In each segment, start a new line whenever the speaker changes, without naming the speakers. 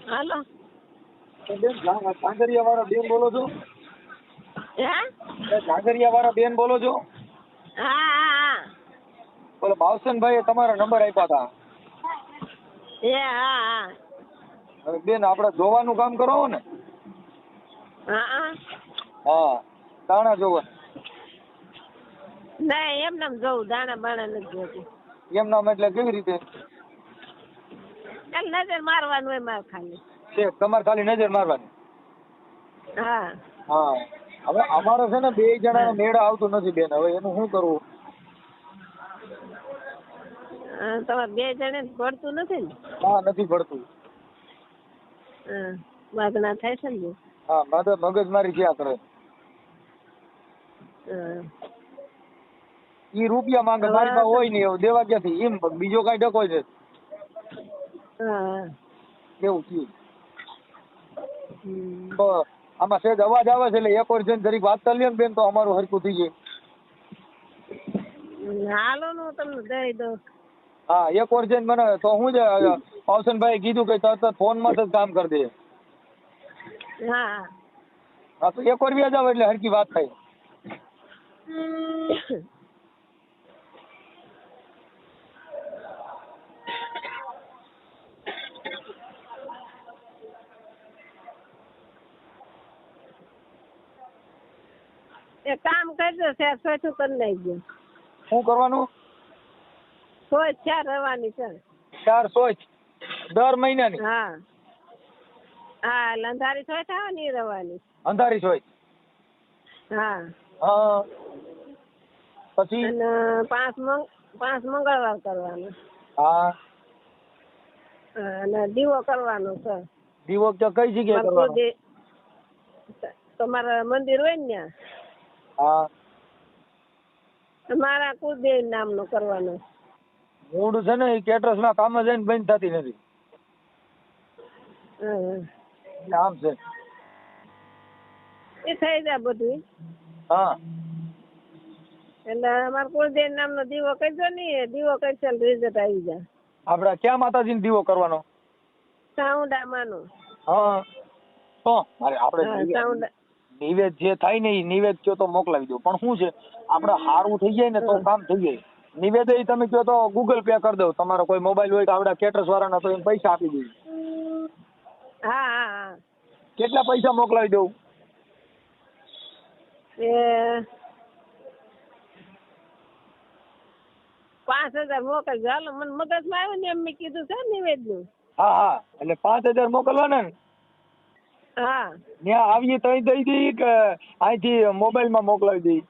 હાલો.
ઝાંઝરિયા વાળા બેન બોલો છો?
હે?
ઝાંઝરિયા વાળા બેન બોલો છો?
હા હા
બોલો ભાવસનભાઈએ તમારા નંબર આપ્યા હતા.
હા. હા
હવે બેન આપણે જોવાનું કામ કરો ને?
હા હા.
હા, દાણા જોવા.
ના એમને જવું, દાણા બાણા નથી જોતું.
એમ નામ એટલે કેવી રીતે?
ખાલી નજર મારવાનું હોય મારે ખાલી.
છે તમારે ખાલી નજર મારવાની?
હા
હા. હવે અમારે છે ને 2 જણા
હા.
મેળા આવતું નથી બેન. હવે એનું શું કરવું?
તમારે 2 જણે પડતું નથી ને?
હા, નથી પડતું.
હા, વાગના થાય છે ને.
હા, મગજમારી ક્યાં કરે?
હા.
ઈ રૂપિયા માંગે, મારી પાસે હોય નહીં, એવું દેવા ક્યાંથી? એમ બીજો કઈ ડકો છે?
હા.
કેવું થયું?
હમ.
તો આમાં સહેજ અવાજ આવે છે એટલે એક વાર જઈને જરીક વાત કરી લે ને બેન, તો અમારું હરકું થઈ જાય.
હાલો ને હું તમને દઈ દઉં.
હા, એક વાર જઈને મને તો શું છે, ભાવસનભાઈ કીધું કે તરત ફોનમાં જ કામ કરી દે.
હા.
હા, તો એક વાર વ્યાજ આવે એટલે હરકી વાત થાય.
એ કામ કરજો, શેર સોચું કરી નાખજો.
શું કરવાનું?
સોચ ચાર રવાની છે.
4 સોચ દર મહિનાની?
હા હા, લંધારી સોચ આવે ને એ રવાની.
અંધારી સોચ?
હા.
હા. પછી?
અને 5 મંગળવાર કરવાનું.
હા.
અને દીવો કરવાનો છે.
દીવો તો કઈ જગ્યાએ કરવાનો?
તમારા મંદિર હોય ને ત્યાં.
હા.
મારા કુળદેવ નામનો કરવાનો.
મૂળ છે ને એ કેટરસ ના કામ જઈને બંધ થતી નથી. આમ છે.
એ થઈ જાય બધું.
હા.
એટલે અમારા કુળદેવ નામનો દીવો કરજો ને, દીવો કરશે રિઝલ્ટ આવી જાય.
આપડે ક્યાં માતાજીનો દીવો કરવાનો?
સાઉન્ડામાંનો.
હા. તો મારે આપણે નિવેદ જે થાય ને એ નિવેદ કયો તો મોકલાવી દો. પણ શું છે, આપણે સારું થઈ જાય ને તો કામ થઈ જાય. નિવેદ એ તમે કહો તો ગૂગલ પે કરી દઉં. તમારો કોઈ મોબાઈલ હોય તો આવડા કેટરસ વાળાના તો એમ પૈસા આપી દઈએ.
હા હા હા.
કેટલા પૈસા મોકલાવી દઉં?
એ 5000 મોકલજો. હાલો, મને મગજમાં આવ્યું ને એમ મેં કીધું છે નિવેદનું.
હા હા, એટલે 5000 મોકલવાના ને?
હા.
ત્યાં આવીએ તો દઈ દઈએ કે અહીંથી મોબાઈલમાં મોકલાવી દઈએ?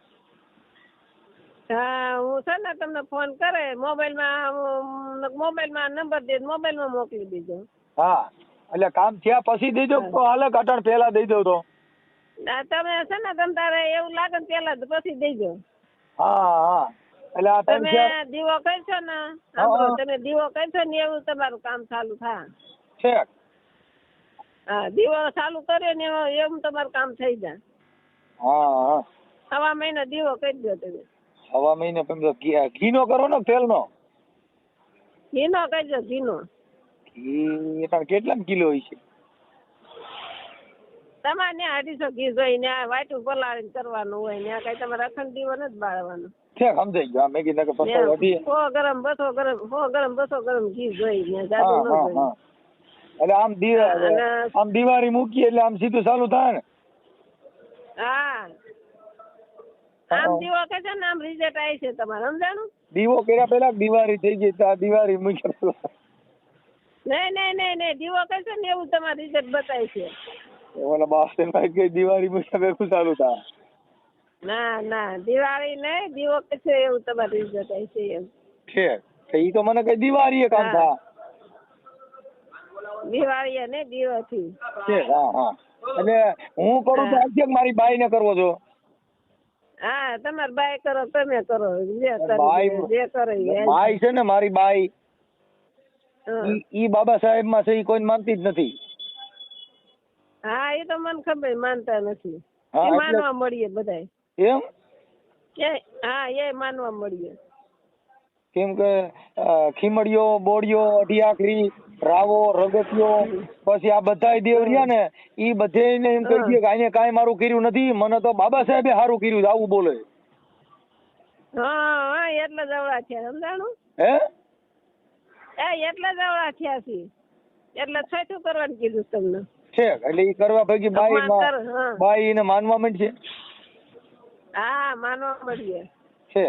હા, હું છે ને તમને ફોન કરે મોબાઈલમાં નંબર દે, મોબાઈલમાં મોકલી દેજો.
હા, એટલે કામ થયા પછી દઈ દો તો હાલે, અટાણ પહેલા દઈ દો તો?
તમે છે ને તમ તારે એવું લાગે ને પેલા પછી દેજો.
હા હા, એટલે આ
તમે દીવો કરશો ને, તમે દીવો કરશો ને એવું તમારું કામ ચાલુ થાય.
છે.
હા, દીવો ચાલુ કર્યો ને એવું તમારું કામ થઈ જાય.
હા હા.
સવા મહિનો દીવો કરી દો તમે.
સવા મહિને તમે ઘીનો કરો ને તેલનો?
ઘીનો કરજો, ઘીનો.
ઘી કેટલા કિલો હોય છે?
તમારે ત્યાં 250 ઘી જોઈ ને વાટું પલાળીને કરવાનું હોય ને, કઈ તમારે અખંડ દીવો નથી બાળવાનો.
છે, સમજાઈ ગયો. મેં કીધું કે
100 ગરમ 200 ગરમ ઘી જોઈ ને, જાદુ ન જોઈ.
એટલે આમ દિવાળી મૂકીએ એટલે આમ સીધું ચાલુ થાય ને?
હા, આમ દીવો કરજો ને આમ રિઝલ્ટ આવી છે તમારે, સમજાણું?
દીવો કર્યા પેલા દિવાળી થઈ ગઈ, દિવાળી મૂકી.
નહીં, દીવો કરશો ને એવું તમારે રિઝલ્ટ બતાવે છે.
ઓલા બાસ્તેભાઈ કે દિવાળી મૂક્યા ભેગું ચાલુ થાય.
ના, દિવાળી નહીં, દીવો કરશો એવું તમારે રિઝલ્ટ આવી છે એમ.
છે ઈ તો મને કઈ દિવાળી કામ થાય.
દિવાળી ને દીવાથી
છે. હા હા. એટલે હું કરું તો આજે મારી બાઈ ને કરવો છો?
હા, તમારી બાઈ કરો, તમે કરો, જે કરો.
બાઈ છે ને મારી બાઈ, ઈ બાબા સાહેબ માં છે, ઈ કોઈ માનતી જ નથી.
હા, એ તો મને ખબર, માનતા નથી.
હા,
માનવા મળીએ બધા.
એમ?
હા, એ માનવા મળીએ.
કેમ કે ખીમડીઓ, બોડીઓ, અઢિયાકરી રાવો રગતિયો પછી આ બધા દેવ રહ્યા ને ઈ બધેને એમ કહી દે કે આને કાંઈ મારું કર્યું નથી, મને તો બાબા સાહેબે સારું કર્યું છે, આવું બોલે.
હા એટલે જવડા થયા સમજાણું
હે
એટલે જવડા થયા છે એટલે છઠ્ઠું કરવાનું કીધું તમને
છે એટલે ઈ કરવા ભેગી બાઈ એને માનવા માંડશે.
હા માનવા મળીએ
છે.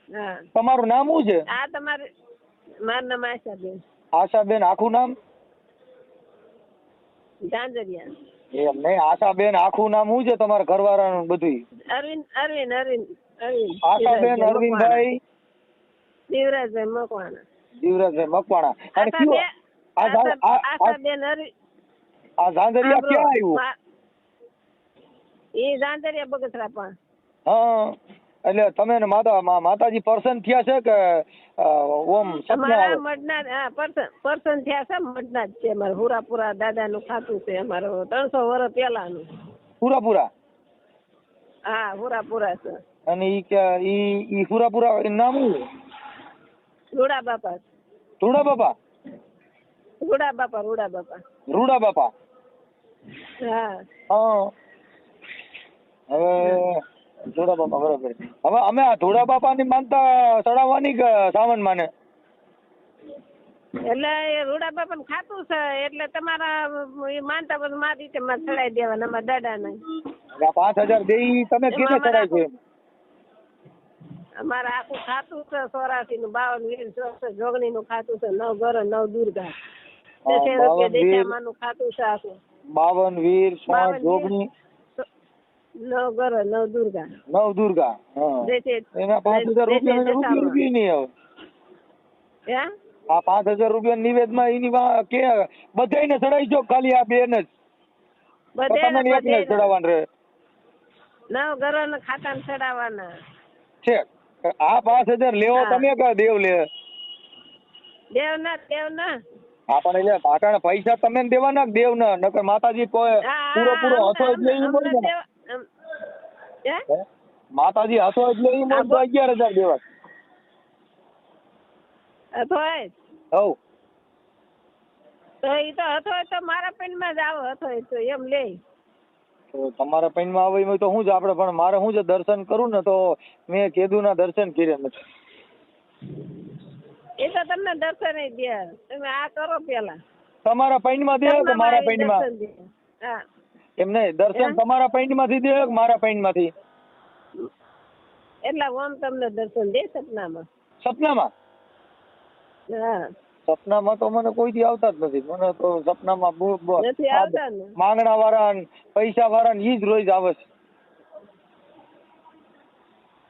હા
તમારું નામ શું છે?
આ તમારે મારું નામ આશાબેન.
આશાબેન આખું નામ?
ઝાંઝરિયા.
એમ નહીં, આશાબેન આખું નામ શું છે તમારા ઘરવાળાનું બધું?
અરવિંદ અરવિંદ અરવિંદ અરવિંદ.
આશાબેન અરવિંદભાઈ
દેવરાજભાઈ મકવાણા.
દેવરાજભાઈ મકવાણા. અને કયો
આશાબેન અરવિંદ.
આ ઝાંઝરિયા ક્યાં આવ્યું?
એ ઝાંઝરિયા બગસરા પણ.
હા એટલે તમે માતાજી પર્સન થયા છે કે ઓમ
અમારા મઢના પર્સન થયા છે, મઢના જ છે. અમારે હુરાપુરા દાદાનું ખાતું છે અમારું 300 વર્ષ પહેલાનું.
હુરાપુરા?
હા હુરાપુરા છે.
અને ઈ હુરાપુરા નામ શું?
રૂડા બાપા.
રૂડા બાપા?
રૂડા બાપા રૂડા બાપા.
રૂડા બાપા.
હા
હા હવે ધોળા બાપા બરોબર. હવે અમે આ ધોળા બાપા ની માનતા ચડાવવાની કે સાવન માને?
એટલે એ રૂડા બાપા ને ખાતું છે એટલે તમારા માનતા બધું મારી રીતે મારે ચડાવી દેવાના અમારા દાદા ને.
5000 દે તમે કેને ચડાય છે?
અમારે આખું ખાતું છે 84 નું 52 વીર 64 જોગણી નું ખાતું છે 9 ઘર 9 દુર્ગા 10 રૂપિયા દેશામાં નું ખાતું છે આખું. 52
વીર 100 જોગણી
9 ઘર 9 દુર્ગા
9 દુર્ગા. એના 5000 રૂપિયા નહીં આવે.
હે
આ 5000 રૂપિયા નિવેદ માં એની કે બધાને ચડાઈ જો ખાલી આ બેન જ બધાને એકને ચડાવવાનું રહે?
9 ઘર ના ખાતા ને ચડાવવાના
છે. આ 5000 લેવો તમે કે દેવ લે?
દેવ ના
આપણે એટલે પાટણ પૈસા તમે દેવાના દેવ ના? નકર માતાજી કોઈ પૂરો હસો એટલે ઈ બોલ ને માતાજી હસો એટલે ઈ બોલ તો 11000 દેવા.
અથોય
હવ
તો ઈ તો અથોય તો મારા પેન માં જ આવો અથોય તો એમ લે.
તો તમારા પેન માં આવે એમ તો હું જ આપણે પણ મારે હું જ દર્શન કરું ને તો મેં કીધું ના દર્શન કર્યા નથી.
એ તો તમને દર્શન દે તમે આ કરો પેલા.
તમારા પૈન માં દે કે મારા પૈન માં?
હા
એમ નહીં, દર્શન તમારા પૈન માંથી દે કે મારા પૈન માંથી?
એટલે ઓમ તમને દર્શન દે સપનામાં.
સપનામાં?
હા
સપનામાં તો મને કોઈથી આવતા જ નથી. મને તો સપનામાં
નથી આવતા ને
માંગણા વાળા પૈસા વાળા ઈ જ રોજ આવે છે.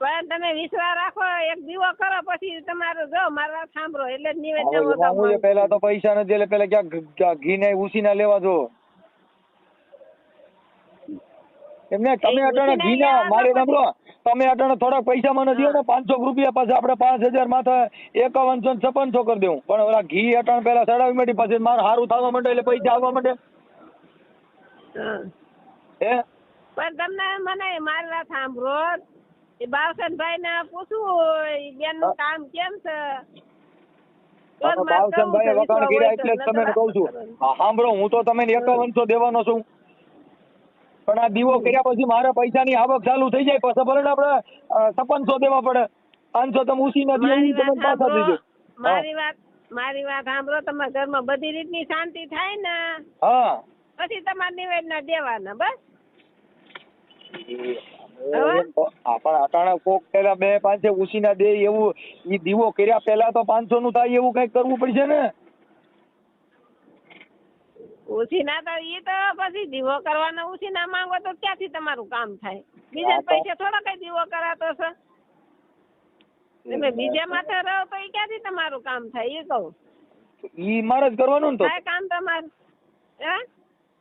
પણ તમે વિશ્વાસ રાખો, એક દીવો કરો પછી તમારું જો મારી વાત સાંભળો એટલે નિવેદન
પેલા તો પૈસા નથી એટલે પેલા ક્યાંક ઘી ને ઉસીના લેવા જો. એમને તમે અટાણે ઘી ના મારે સાંભળો, તમે અટાણે થોડાક પૈસા મને દો ને 500 રૂપિયા પછી આપણે 5000 માથે 5100 ને 5600 કરી દેવું. પણ ઓલા ઘી અટાણે પેલા ચડાવી માંડી પછી મારે સારું થવા માંડે એટલે પૈસા આવવા માંડે. હે
પણ તમને મને મારી વાત સાંભળો, એ બાવસનભાઈ ને પૂછવું બેન નું કામ કેમ છે?
બાવસનભાઈ વખાણ કર્યા એટલે જ તમને કહું છું. સાંભળો, હું તો તમને 5100 દેવાનો છું, પણ આ દીવો કર્યા પછી મારે પૈસાની આવક ચાલુ થઈ જાય પછી ભલે આપણે 5600 દેવા પડે. 500 તમે ઉસીના દીધી તમે પાછા દીધો.
મારી વાત સાંભળો, તમારા ઘરમાં બધી રીતની શાંતિ થાય ને
હા
પછી તમારે નિવેદન દેવાના બસ.
આપણ અટાણા કોક પેલા 2-5 ઉસીના દે એવું ઈ દીવો કર્યા પેલા તો 500 નું થાય એવું કઈક કરવું પડશે ને.
ઉસીના તો ઈ તો પછી દીવો કરવાનો ઉસીના માંગો તો ક્યાંથી તમારું કામ થાય? બીજા પૈસા થોડા કઈ દીવો કરાતો છે? તમે બીજા માથે રહો તો ઈ ક્યાંથી તમારું કામ થાય એ કહું.
ઈ મારે જ કરવાનું ને તો
કામ તમારે. હે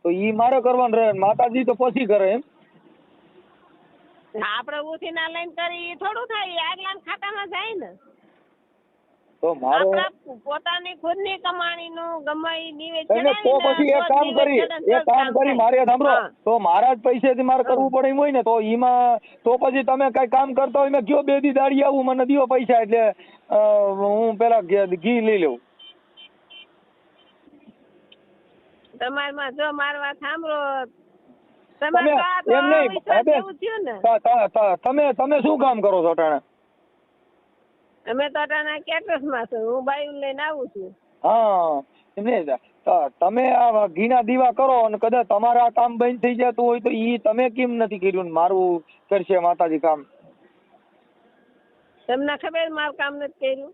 તો ઈ મારે કરવાનું રહે, માતાજી તો પછી કરે એમ.
આપડે ઉસીના લઈને કરી થોડું થાય, આગલા ખાતામાં જાય ને.
તો મારો
પોતાની ખુદની કમાણીનું ગમે નિવેદ
તો પછી એક કામ કરી મારે સાંભળો, તો મારા જ પૈસેથી મારે કરવું પડે એમ હોય ને તો ઈમાં તો પછી તમે કઈ કામ કરતા હોય મેં કયો 2 દી દાડી આવું મને દિયો પૈસા એટલે હું પેલા ઘી લઈ લઉં.
તમારમાં જો મારી વાત સાંભળો,
તમે
તમારે તો આ તો
એમ નહીં,
વિશ્વાસ
બેન,
જેવું થયું ને.
તમે શું કામ કરો છો અટાણે?
અમે તો અટાણા કેટરસમાં છું, હું બાયું લઈને આવું છું.
હા એમ નહીં, તમે આ ઘીના દીવા કરો અને કદાચ તમારા આ કામ બંધ થઈ જતું હોય તો ઈ તમે કેમ નથી કર્યું ને મારું કરશે માતાજી કામ?
તમને ખબર મારું કામ નથી કર્યું?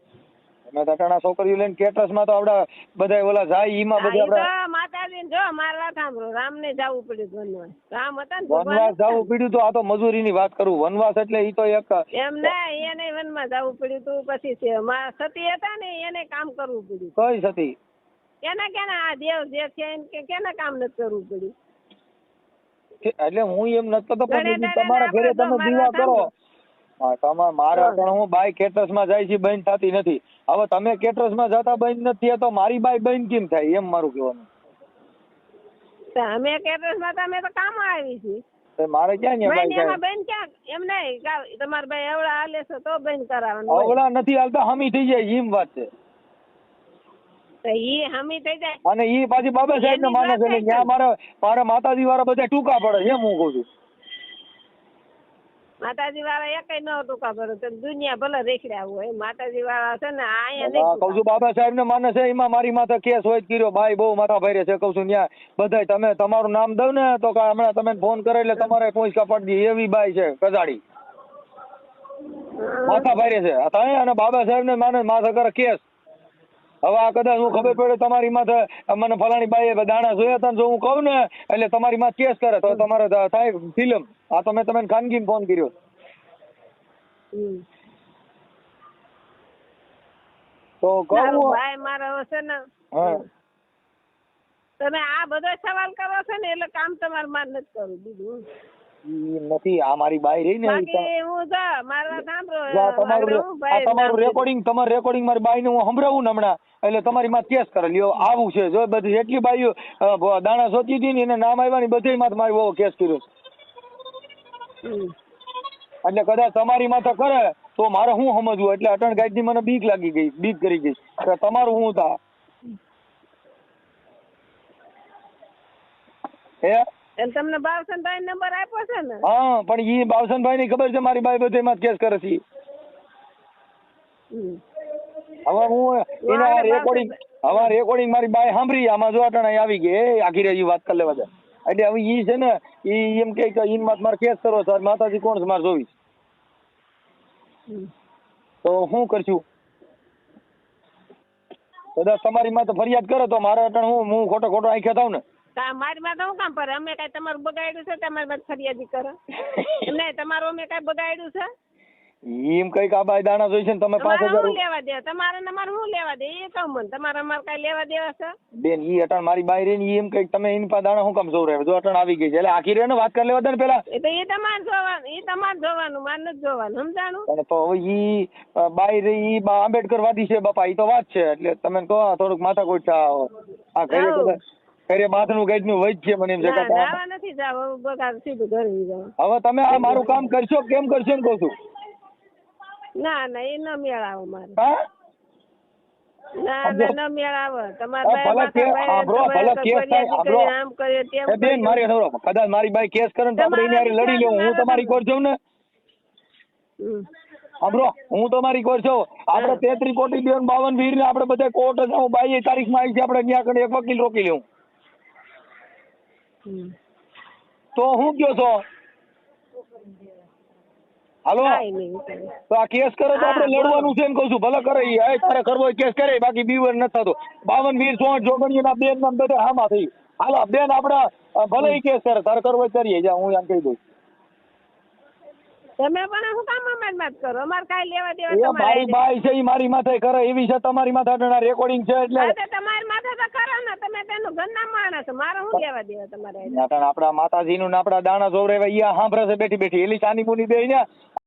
અમે તો અટાણા છોકરીઓ લઈને કેટરસમાં તો આપડા બધા ઓલા જાય ઈમાં બધા આપડા
માતાજી જો મારી વાત સાંભળો, રામ ને જવું પડ્યું વનવાસ. રામ હતા ને
વનવાસ જવું પડ્યું તો આ તો મજૂરીની વાત કરું. વનવાસ એટલે ઈ તો એક
એમ નહીં, એને વનમાં જવું પડ્યું તું. પછી સતી હતા ને એને કામ કરવું પડ્યું.
કઈ સતી?
કેના આ દેવ જે છે એને કેના કામ નથી કરવું પડ્યું?
એટલે હું એમ નથી કરતો, પણ તમારા ઘરે તમે દીવા કરો. હા મારે હું બાઈ કેટરસ માં જાય છે બંધ થતી નથી. હવે તમે કેટરસ માં જતા બંધ નથી તો મારી બાઈ બંધ કેમ થાય એમ મારું કહેવાનું.
અમે કેટરસ માં અમે તો કામ આવી છીએ.
મારે ક્યાં
બંધ ક્યાં? એમ નહીં, તમારા ભાઈ એવડા હાલે છે તો બંધ કરાવવાનું.
એવડા નથી હાલતા, હમી થઈ જાય એમ વાત છે.
ઈ હમી થઈ જાય
અને ઈ પાછી બાબા સાહેબ ને માને છે. ત્યાં મારા માતાજી વાળા બધા ટૂંકા પડે એમ હું કઉ છું.
માતાજી વાળા એકય ન ટૂંકા પડે, દુનિયા ભલે રેખડ્યા હોય. માતાજી વાળા છે ને આયા નહીં.
કઉ છું બાબા સાહેબ ને માને છે, એમાં મારી માથે કેસ હોય કર્યો, ભાઈ બહુ માથા ભાઈ છે. કઉ છું ત્યાં બધા તમે તમારું નામ દઉં ને તો હમણાં તમે ફોન કરે એટલે તમારે પોઈચકા પડી એવી બાઈ છે કજાડી, માથા ભાઈ છે. અને બાબા સાહેબ ને માને માથે કરે કેસ. હવે આ કદાચ હું ખબર પડે તમારી માથે મને ફલાણી બાઈએ દાણા જોયા હતા જો હું કહું ને એટલે તમારી માથે કેસ કરે તો તમારે થાય ફિલ્મ. આ તો મેં તમને ખાનગી ફોન કર્યો. તો કહું
ભાઈ મારો છે ને, તમે આ બધો સવાલ કરો છો ને એટલે કામ તમારે માર નથી કરવું. બીજું
નથી, આ મારી બાઈ રહી ને તમારું રેકોર્ડિંગ મારી બાઈ ને હું સંભળાવું ને હમણાં એટલે તમારી માં કેસ કરે લ્યો. આવું છે જો બધી જેટલી બાઈઓ દાણા સોચી હતી ને એને નામ આવ્યા ને બધી માથે મારી બહુ કેસ કર્યો. એટલે કદાચ તમારી માથે કરે તો મારે શું સમજવું? એટલે અટણ ગાઈડ ની મને બીક લાગી ગઈ, બીક કરી ગઈ. તમારું શું હતા હે?
તમને બાવસનભાઈ નંબર આપ્યો છે ને?
હા, પણ ઈ બાવસનભાઈ ની ખબર છે મારી બાઈ બધે માં કેસ કરે છે. હવે હું એના રેકોર્ડિંગ મારી બાઈ સાંભળી, આમાં જો અટાણા આવી ગઈ આખી રેજી વાત કરી લેવા દે. એટલે હવે ઈ છે ને ઈ એમ કે ઈ મારે કેસ કરો સર માતાજી કોણ છે મારે જોઈશ તો શું કરશું? કદાચ તમારી માં ફરિયાદ કરે તો મારે અટાણ હું ખોટો આંખ્યા થાવ ને.
મારી માં શું કામ પર? અમે કઈ તમારું બગાડ્યું છે? તમારી માં ફરિયાદી કરો નહીં, તમારું અમે કઈ બગાડ્યું છે?
એમ કઈક આ બાઈ દાણા જોઈ છે ને તમે 5000
લેવા દે તમારે અમારે શું લેવા દે એ કહું મને. તમારે અમારે કઈ લેવા દેવા છે?
બેન ઈ અટાણ મારી બાઈ રહી ને એમ કઈક તમે એની પાસે દાણા શું કામ જોવ જો અટાણ આવી ગઈ છે એટલે આખી રે ને વાત કરી લેવા દે ને પેલા.
એ તો એ તમારે જોવાનું મારે નથી જોવાનું, સમજાણું?
તો હવે ઈ બાઈ રહી ઈ આંબેડકર વાદી છે બાપા, ઈ તો વાત છે. એટલે તમે કહો થોડુંક માથાકૂટ છે આ ઘરે બાથનું ગેટ નું વૈજ છે મને એમ છે
નથી જાવ બગાડ સીધું ઘરે જાવ.
હવે તમે આ મારું કામ કરશો કેમ કરશો એમ કહું છું.
ના એ ન મેળાવો મારે. ના ન મેળાવો તમારે
બેન મારી કદાચ મારી બાઈ કેસ કરે તો આપણે એની લડી લેવું. હું તમારી કોર છું ને સાંભળો, હું તમારી કોર છું. આપણે 33 કોટી 52 વીર ને આપણે બધા કોર્ટ જ હું 22 તારીખમાં આવી છે આપણે ત્યાં કને એક વકીલ રોકી લેવું. તો હું કયો છો? હાલો તો આ કેસ કરે તો આપણે લડવાનું છે એમ કહું છું. ભલે કરે તારે કરવો કેસ કરે, બાકી બીવર નથી થતો. 52 વીર 64 જોગણીના બેન નામ બધા હામાં થઈ. હાલો બેન આપડા ભલે ઈ કેસ કરે તારે કરવો કરીએ જા, હું એમ કહી દઉં.
તમે પણ શું કામ અમારી વાત કરો? અમારે કાઈ લેવા દેવા
એ મારી બાઈ છે ઈ મારી માથે કરે એવી છે, તમારી માથે રેકોર્ડિંગ છે એટલે
તમારી માથે તો કરો ને. તમે તેનું ઘરના માણસ, મારે શું લેવા દેવા તમારે?
આપડા માતાજી નું આપડા દાણા જોવરાવ્યા ઈ સાંભળે છે બેઠી બેઠી. એલી ચાની મુની બે ને